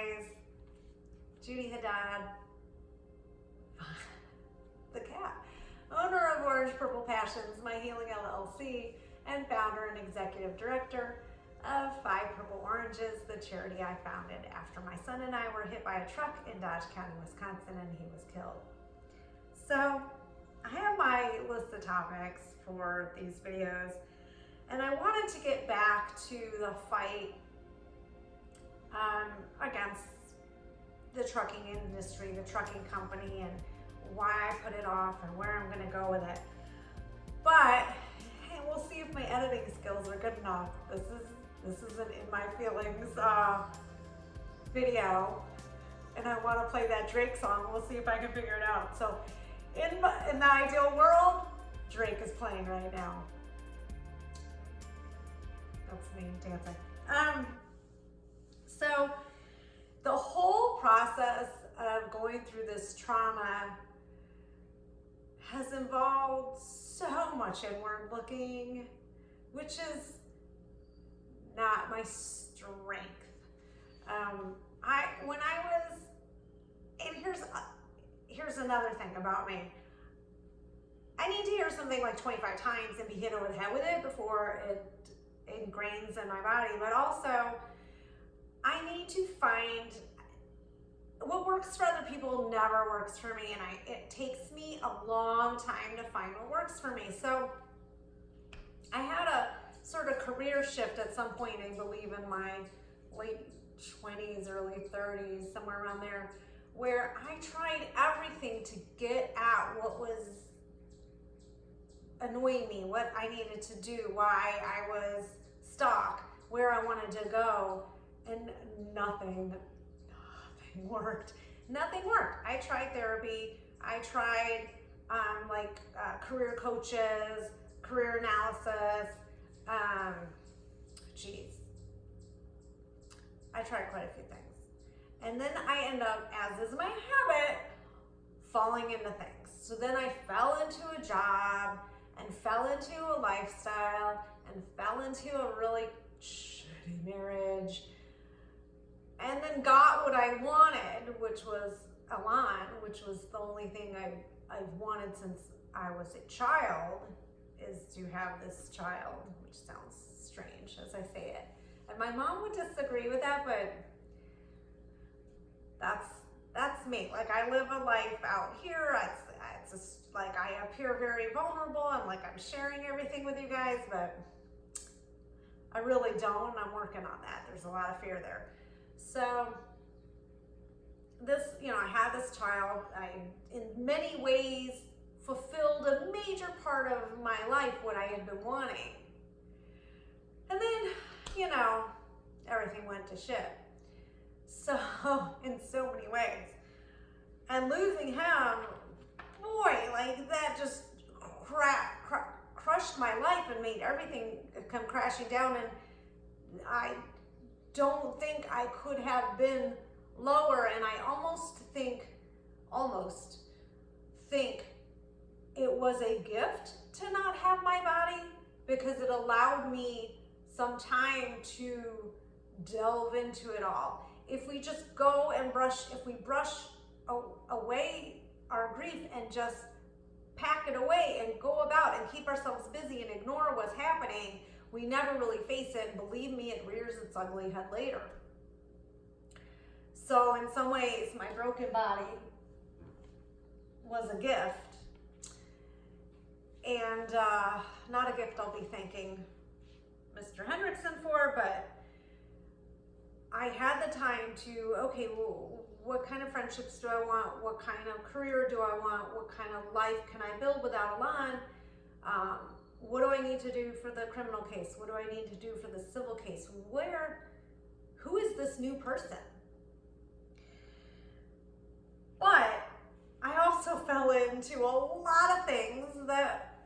guys. Judy Haddad, the cat, owner of Orange Purple Passions, My Healing LLC, and founder and executive director of 5 Purple Oranges, the charity I founded after my son and I were hit by a truck in Dodge County, Wisconsin, and he was killed. So I have my list of topics for these videos, and I wanted to get back to the fight against the trucking industry, the trucking company, and why I put it off and where I'm going to go with it. But hey, we'll see if my editing skills are good enough. This is an In My Feelings video, and I want to play that Drake song. We'll see if I can figure it out. So in the ideal world, Drake is playing right now. That's me dancing. So the whole process of going through this trauma has involved so much inward looking, which is not my strength. When I was, and here's another thing about me. I need to hear something like 25 times and be hit over the head with it before it ingrains in my body, but also I need to find what works for other people never works for me, and it takes me a long time to find what works for me. So I had a sort of career shift at some point, I believe in my late 20s, early 30s, somewhere around there, where I tried everything to get at what was annoying me, what I needed to do, why I was stuck, where I wanted to go, and nothing worked. Nothing worked. I tried therapy. I tried career coaches, career analysis. I tried quite a few things. And then I end up, as is my habit, falling into things. So then I fell into a job and fell into a lifestyle and fell into a really shitty marriage, and then got what I wanted, which was Alon, which was the only thing I've wanted since I was a child, is to have this child, which sounds strange as I say it. And my mom would disagree with that, but that's me. Like, I live a life out here. It's just like I appear very vulnerable and like I'm sharing everything with you guys, but I really don't. I'm working on that. There's a lot of fear there. So this, I had this child. I, in many ways, fulfilled a major part of my life, what I had been wanting. And then, everything went to shit. So, in so many ways. And losing him, boy, like that just crushed my life and made everything come crashing down. And I don't think I could have been lower, and I almost think it was a gift to not have my body, because it allowed me some time to delve into it all. If we just go and brush away our grief and just pack it away and go about and keep ourselves busy and ignore what's happening, we never really face it, and believe me, it rears its ugly head later. So in some ways, my broken body was a gift, and not a gift I'll be thanking Mr. Hendrickson for, but I had the time to, okay, well, what kind of friendships do I want? What kind of career do I want? What kind of life can I build without Alon? What do I need to do for the criminal case? What do I need to do for the civil case? Who is this new person? But I also fell into a lot of things that,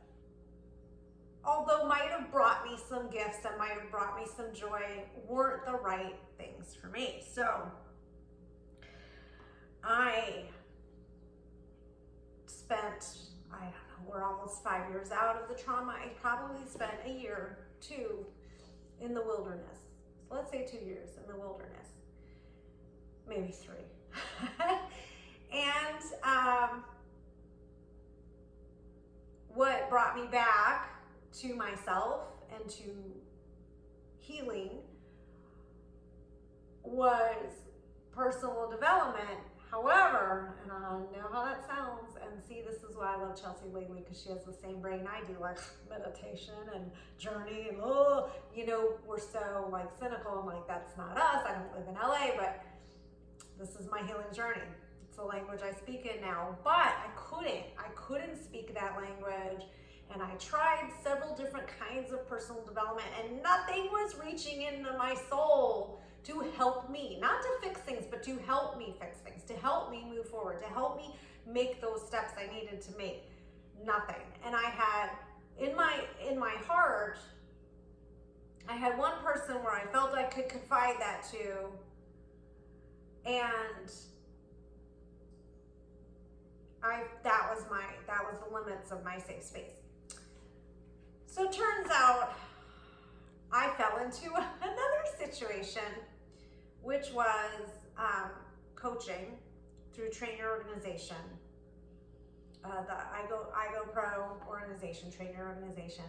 although might have brought me some gifts and might have brought me some joy, weren't the right things for me. So I spent, we're almost 5 years out of the trauma. I probably spent a year, 2 in the wilderness. So let's say 2 years in the wilderness. maybe 3. And what brought me back to myself and to healing was personal development. However, and I know how that sounds, and see, this is why I love Chelsea lately, because she has the same brain I do, like meditation and journey, and we're so like cynical and like, that's not us. I don't live in LA, but this is my healing journey. It's the language I speak in now, but I couldn't speak that language. And I tried several different kinds of personal development, and nothing was reaching into my soul to help me, not to fix things, but to help me fix things, to help me move forward, to help me make those steps I needed to make. Nothing. And I had in my heart, I had one person where I felt I could confide that to, and that was the limits of my safe space. So it turns out I fell into another situation, which was coaching through Train Your Organization, the I Go Pro organization, Train Your Organization.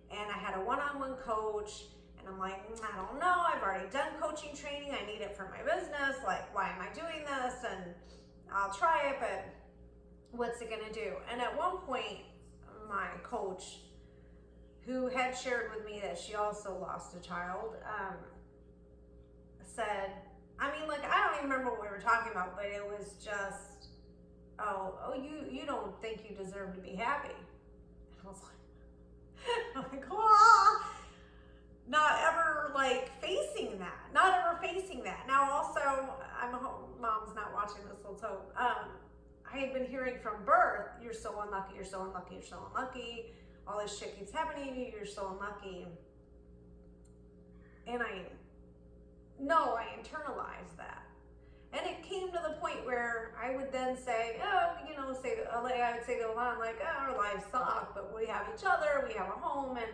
And I had a one-on-one coach, and I'm like, I don't know, I've already done coaching training, I need it for my business, like, why am I doing this? And I'll try it, but what's it gonna do? And at one point, my coach, who had shared with me that she also lost a child, said, I don't even remember what we were talking about, but it was just, you don't think you deserve to be happy. And I was like, not ever facing that. Now also, I'm home, mom's not watching this, so I had been hearing from birth, you're so unlucky, you're so unlucky, you're so unlucky. All this shit keeps happening to you, you're so unlucky. And I internalized that. And it came to the point where I would then say, I would say to Alon, our lives suck, but we have each other, we have a home, and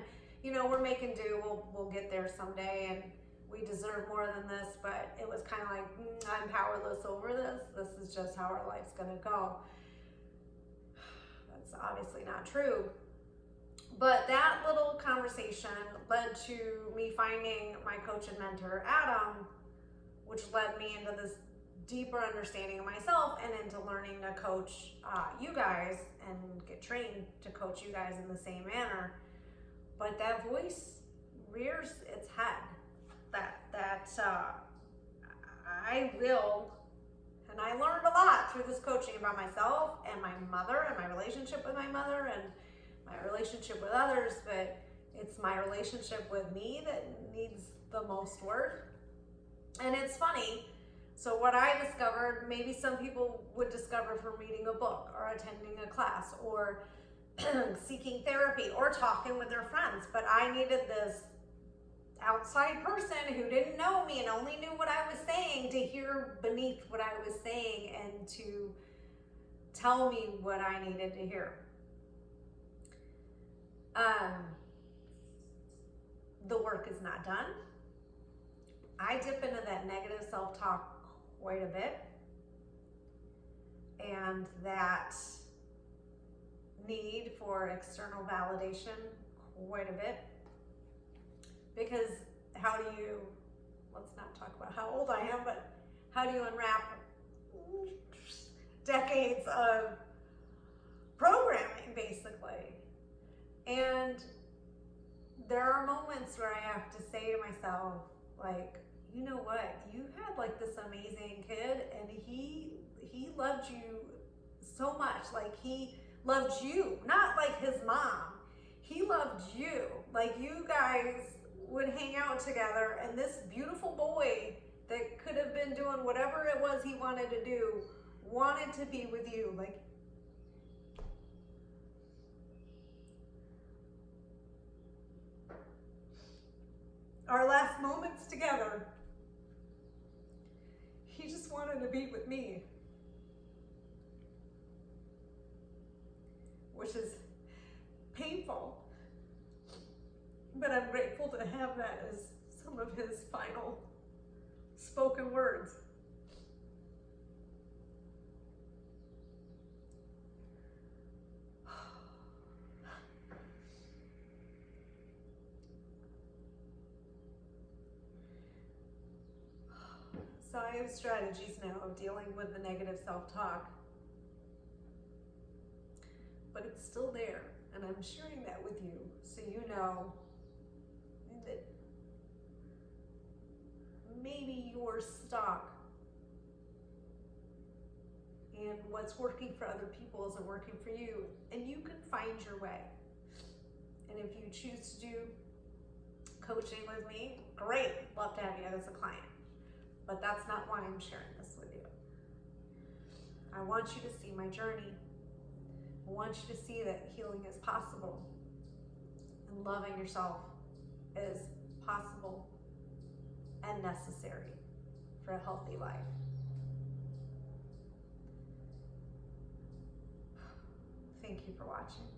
we're making do, we'll get there someday, and we deserve more than this. But it was kind of like, I'm powerless over this is just how our life's gonna go. That's obviously not true. But that little conversation led to me finding my coach and mentor, Adam, which led me into this deeper understanding of myself and into learning to coach you guys and get trained to coach you guys in the same manner. But that voice rears its head. I will, and I learned a lot through this coaching about myself and my mother and my relationship with my mother and my relationship with others, but it's my relationship with me that needs the most work. And it's funny, so what I discovered, maybe some people would discover from reading a book or attending a class or seeking therapy or talking with their friends, but I needed this outside person who didn't know me and only knew what I was saying to hear beneath what I was saying and to tell me what I needed to hear. The work is not done. I dip into that negative self-talk quite a bit, and that need for external validation quite a bit, because let's not talk about how old I am, but how do you unwrap decades of programming, basically? And there are moments where I have to say to myself, you know what? You had this amazing kid, and he loved you so much. He loved you, not like his mom. He loved you. You guys would hang out together, and this beautiful boy that could have been doing whatever it was he wanted to do wanted to be with you. Our last moments together, he just wanted to be with me, which is painful, but I'm grateful to have that as some of his final spoken words. So I have strategies now of dealing with the negative self-talk, but it's still there, and I'm sharing that with you so you know that maybe you're stuck and what's working for other people isn't working for you, and you can find your way. And if you choose to do coaching with me, great, love to have you as a client. But that's not why I'm sharing this with you. I want you to see my journey. I want you to see that healing is possible and loving yourself is possible and necessary for a healthy life. Thank you for watching.